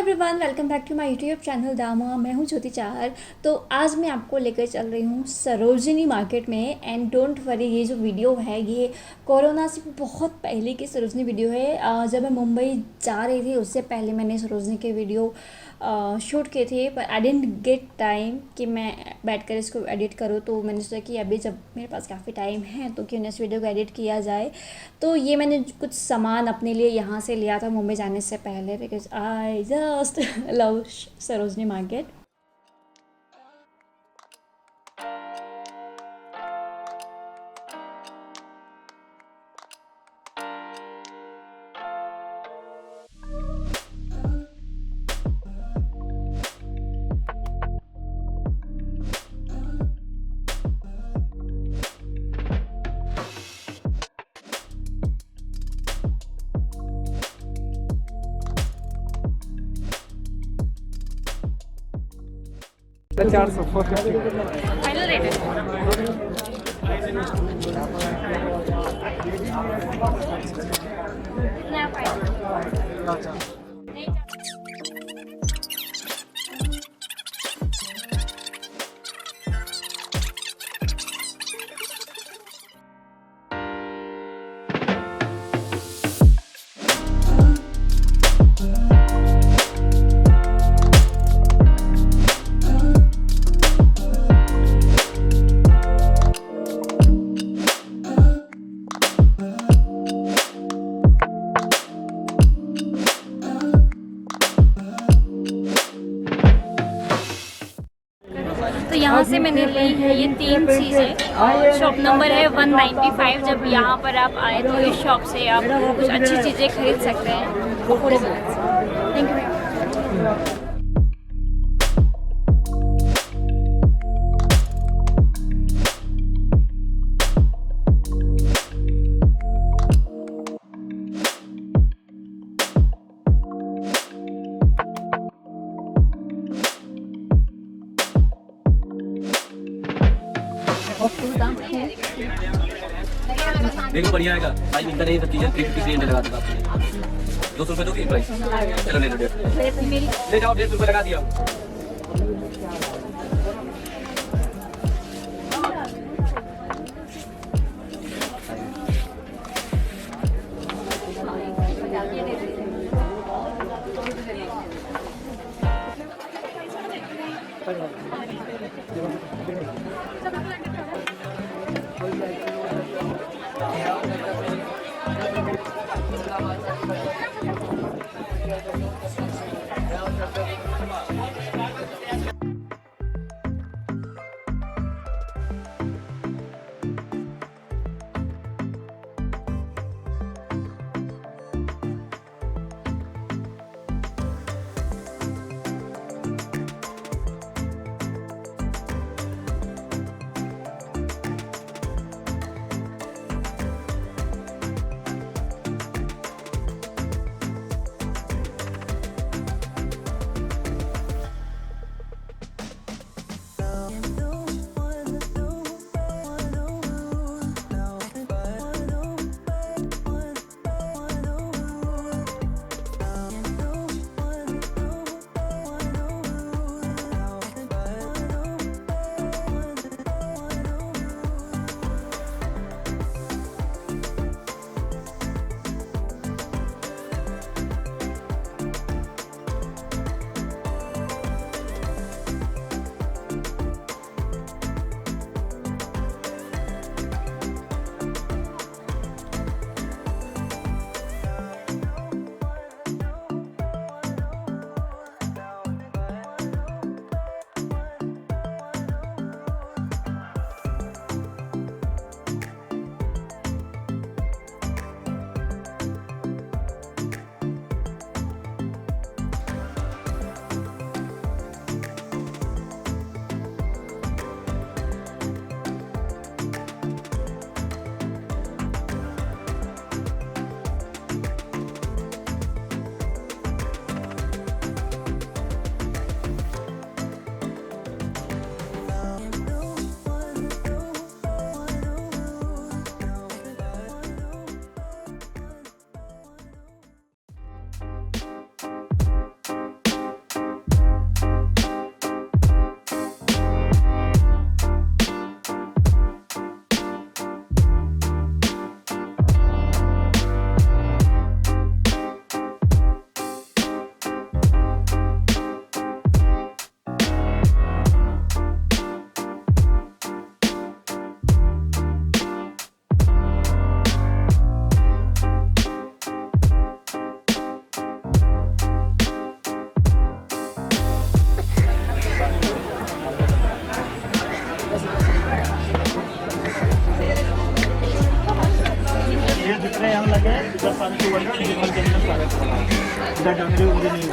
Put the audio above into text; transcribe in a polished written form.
Everyone, welcome back to my YouTube channel दामा। मैं हूं ज्योति चाहर। तो आज मैं आपको लेकर चल रही हूं सरोजिनी मार्केट में। एंड डोंट वरी, ये जो वीडियो है ये कोरोना से बहुत पहले की सरोजिनी वीडियो है। जब मैं मुंबई जा रही थी उससे पहले मैंने सरोजिनी के वीडियो शूट किए थे, पर आई डेंट गेट टाइम कि मैं बैठकर इसको एडिट करूँ। तो मैंने सोचा कि अभी जब मेरे पास काफ़ी टाइम है तो क्यों ना इस वीडियो को एडिट किया जाए। तो ये मैंने कुछ सामान अपने लिए यहाँ से लिया था मुंबई जाने से पहले, because I just love Sarojini market. चार सौ 450 फाइनल रेट है। कितना फाइनल? तो यहाँ से मैंने ली है ये 3 चीज़ें और शॉप नंबर है 195। जब यहाँ पर आप आए तो इस शॉप से आप कुछ अच्छी चीज़ें खरीद सकते हैं। Thank you. देखो बढ़िया आएगा। भाई मिलता नहीं, सब चीजें 350 लगा दूंगा आपको। 200 रुपये दोगे प्राइस? चलो ले लो, ले जाओ, 150 रुपये लगा दिया। डर मेरे मुझे नहीं